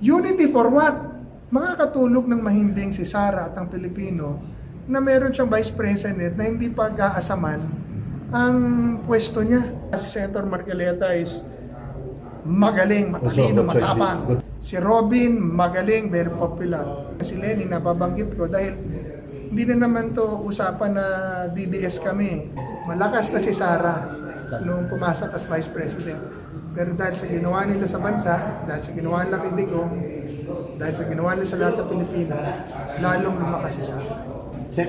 Unity for what? Makakatulog ng mahimbing si Sara at ang Pilipino na meron siyang Vice President na hindi pag-aasaman ang pwesto niya. Si Senator Marcoleta is magaling, matalino, matapang. Si Robin, magaling, very popular. Si Lenny, nababanggit ko dahil hindi na naman to usapan na DDS kami. Malakas na si Sara nung pumasok as Vice President. Pero dahil sa ginawa nila sa bansa, dahil sa ginawa nila kay Digong, dahil sa ginawa nila sa lahat ng Pilipino, lalong lumakas si Sara. Sir,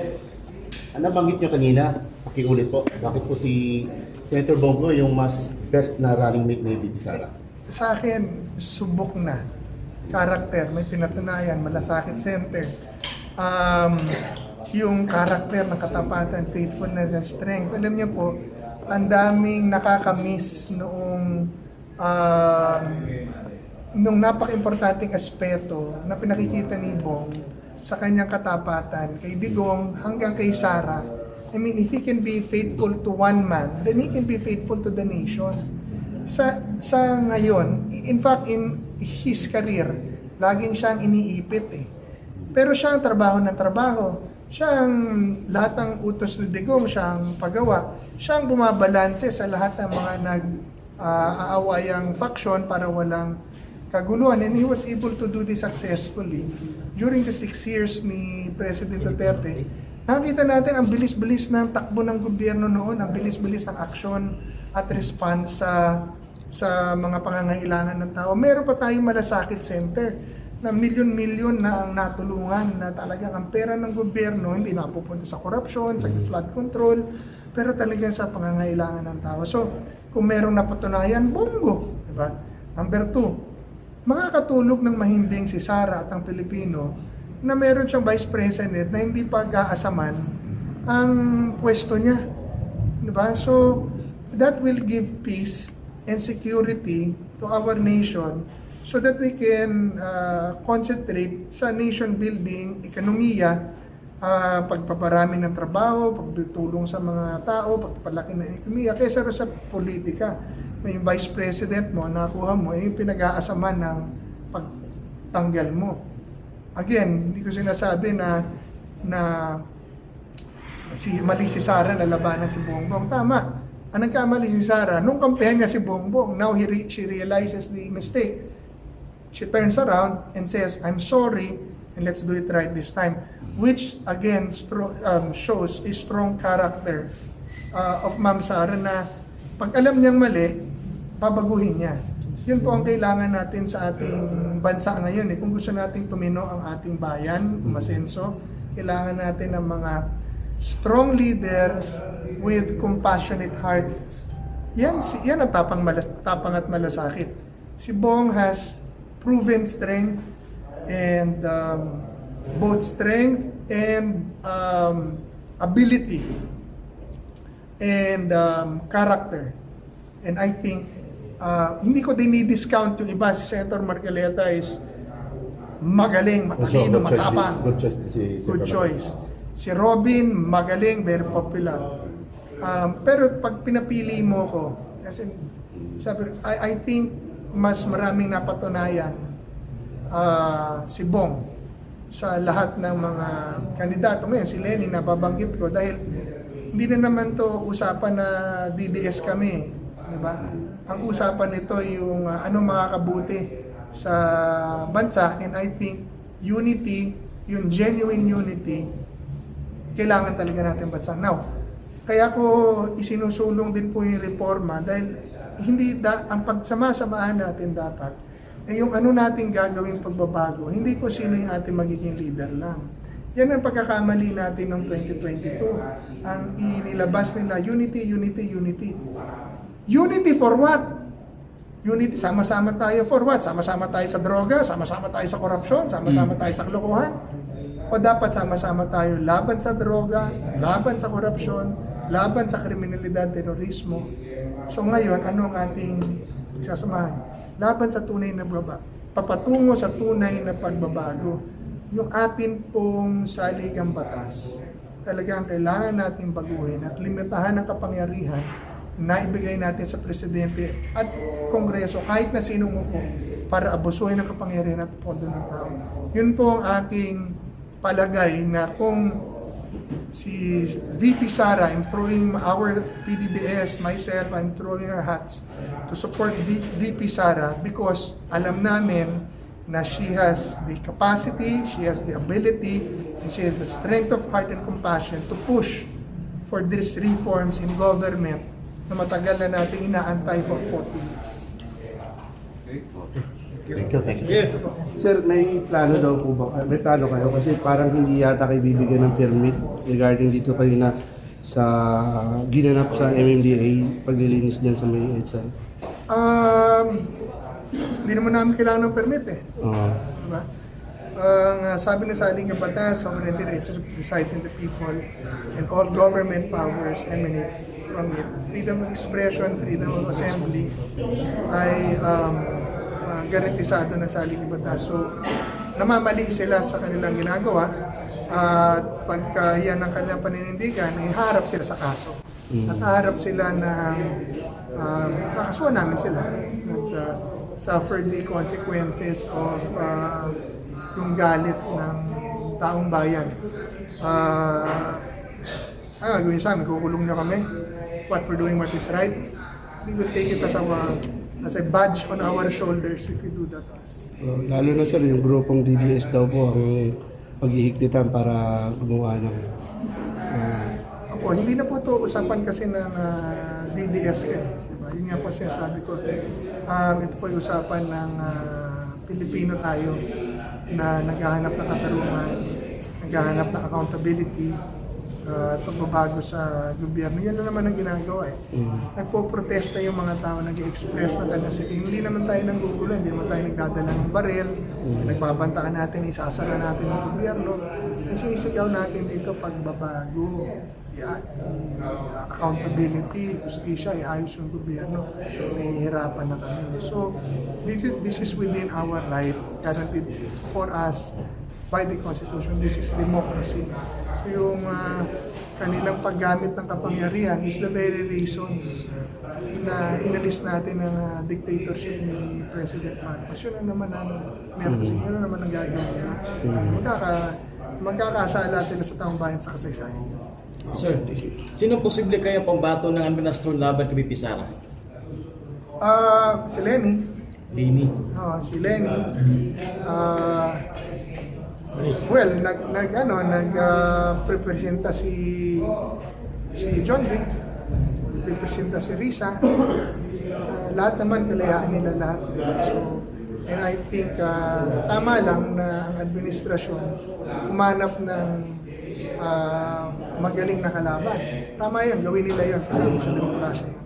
ano banggit nyo kanina? Pakiulit po. Bakit po si Senator Bongo yung mas best na running mate ni VP Sara? Sa akin, subok na. Karakter, may pinatunayan, malasakit center. Yung karakter ng katapatan, faithfulness and strength. Alam niyo po, ang daming nakakamiss noong nung napaka-importanting aspeto na pinakikita ni Bong sa kanyang katapatan, kay Digong hanggang kay Sara. I mean, if he can be faithful to one man, then he can be faithful to the nation. Sa ngayon, in fact, in his career, laging siyang iniipit eh. Pero siya ang trabaho ng trabaho. Siya ang lahat ng utos ni Digong, siya ang pagawa. Siya ang bumabalanse sa lahat ng mga nag-aawayang faction para walang kaguluhan. And he was able to do this successfully. During the 6 years ni President Duterte, nakita natin ang bilis-bilis ng takbo ng gobyerno noon, ang bilis-bilis ng aksyon at response sa mga pangangailangan ng tao. Meron pa tayong malasakit center na milyon-milyon na ang natulungan na talagang ang pera ng gobyerno hindi napupunta sa korupsyon, sa flood control, pero talagang sa pangangailangan ng tao. So, kung merong napatunayan, Bongo. Diba? Number 2, makakatulog ng mahimbing si Sara at ang Pilipino na meron siyang Vice President na hindi pag-aasaman ang pwesto niya. Diba? So, that will give peace and security to our nation so that we can concentrate sa nation building, ekonomiya, pagpaparami ng trabaho, pagtulong sa mga tao, pagpalaki ng ekonomiya, kaysa sa politika. May Vice President mo, nakuha mo, yung pinag-aasaman ng pagtanggal mo. Again, hindi ko sinasabi na mali si Sara na labanan si Bongbong. Tama. Ang nagkamali si Sara, nung kampehan niya si Bongbong, now she realizes the mistake. She turns around and says, I'm sorry, and let's do it right this time. Which, again, shows a strong character of Ma'am Sara na pag alam niyang mali, babaguhin niya. Yun po ang kailangan natin sa ating bansa ngayon. Kung gusto nating tumino ang ating bayan, umasenso, kailangan natin ng mga strong leaders with compassionate hearts. Yan ang tapang at malasakit. Si Bong has proven strength and both strength and ability and character. And I think hindi ko dinidiscount yung iba. Si Senator Marcoleta is magaling, matalino, matapang. Good choice. Si Robin, magaling, very popular. Pero pag pinapili mo ko, kasi I think mas maraming napatunayan si Bong sa lahat ng mga kandidato. Ngayon, si Lenny, nababanggit ko dahil hindi na naman to usapan na DDS kami. Diba? Ang usapan nito yung anong makakabuti sa bansa, and I think unity, yung genuine unity, kailangan talaga natin bansa. Now, kaya ko isinusulong din po yung reforma dahil ang pagsama-samahan natin dapat yung ano natin gagawing pagbabago, hindi ko sino yung ating magiging leader lang. Yan ang pagkakamali natin noong 2022. Ang inilabas nila, unity, unity, unity. Unity for what? Unity, sama-sama tayo for what? Sama-sama tayo sa droga, sama-sama tayo sa korupsyon, sama-sama tayo sa kalokohan? O dapat sama-sama tayo laban sa droga, laban sa korupsyon, laban sa kriminalidad, terorismo? So ngayon, ano ang ating sasamahan? Laban sa tunay na papatungo sa tunay na pagbabago. Yung atin pong saligang batas, talagang kailangan natin baguhin at limitahan ang kapangyarihan naibigay natin sa Presidente at Kongreso, kahit na sino mo po, para abusuhin ang kapangyarihan at pondo ng tao. Yun po ang aking palagay na kung si VP Sara, I'm throwing our PDDS, myself, I'm throwing our hats to support VP Sara because alam namin na she has the capacity, she has the ability, and she has the strength of heart and compassion to push for these reforms in government na matagal na natin inaantay for 40 years. Thank you. Sir, may plano daw po ba? May plano kayo? Kasi parang hindi yata kayo bibigyan ng permit regarding dito kayo na sa ginanap sa MMDA paglilinis dyan sa may EDSA. Hindi naman namin kailangan ng permit eh. Diba? Ang sabi na sa aling batas, sovereignty rights resides in the people and all government powers emanate from it. Freedom of expression, freedom of assembly ay garantisado na sa aling batas. So, namamali sila sa kanilang ginagawa at pagka yan ang kanilang paninindigan, ay harap sila sa kaso. At harap sila na kakasuhan namin sila. At suffer the consequences of yung galit ng taong bayan. Gawin sa amin, kukulong na kami. What we're doing what is right. We will take it as a badge on our shoulders if we do that to us. Lalo na sir, yung grupong DDS daw po ang paghihigpitan para gumawa ng... Hindi na po ito usapan kasi ng DDS kayo. Diba? Yun nga po sinasabi ko. Ito po yung usapan ng Pilipino tayo na naghahanap ng katarungan, naghahanap ng accountability, pagbabago sa gobyerno. Yan na naman ang ginagawa eh. Nagpo-protesta yung mga tao, nag-express ng kanilang sila. Hindi naman tayo nanggugulo, hindi naman tayo nagdadala ng baril, nagbabantaan natin, isasara natin ng gobyerno. Kasi isigaw natin dito pagbabago, accountability, justisya, iayos yung gobyerno. Nahihirapan na kami. So, this is within our right, guaranteed for us by the Constitution. This is democracy. So yung kanilang paggamit ng kapangyarihan is the very reasons na inalis natin ang dictatorship ni President Marcos. Yun na naman ang Marcos, yun na naman ang gagawin nila. Magkakasala sila sa taong bayan sa kasaysayan. Sir, sino posible kaya pambato ng administrasyon laban kay VP Sara? Si Lenny. Si Lenny. Well, nagpresenta si John Vic, nagpresenta si Risa. Lahat naman kalayaan nila lahat. So, and I think tama lang na ang administrasyon umanap ng magaling na kalaban. Tama yan, gawin nila yan kasama sa demokrasya yan.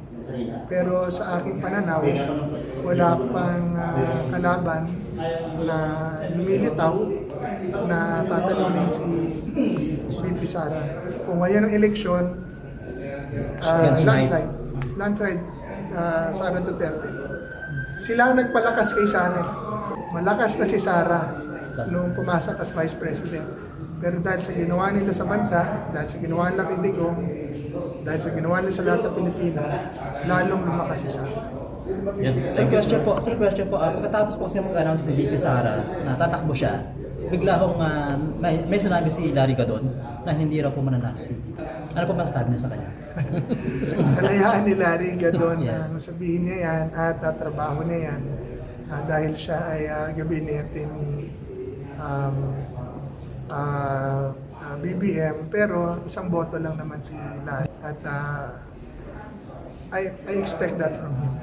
Pero sa aking pananaw, wala pang kalaban na lumilitaw na tatalunin si VP Sara. Kung ngayon ang eleksyon, landslide, Sara Duterte. Sila ang nagpalakas kay Sara. Malakas na si Sara nung pumasok as Vice President. Pero dahil sa ginawa nila sa bansa, dahil sa ginawa nila kay Digong, dahil sa ginawa nila sa lahat ng Pilipino, lalong lumakas si Sara. Yes. Sir, question po. Pagkatapos po kasi mag-announce ni VP Sara na tatakbo siya, bigla akong may sinabi si Larry Gadon na hindi raw po mananalo si VP. Ano po masasabi niyo sa kanya? Kalayaan ni Larry Gadon na Yes. sabihin niya yan at trabaho niya yan dahil siya ay gabinete ni BBM, pero isang boto lang naman si Larry at I expect that from him.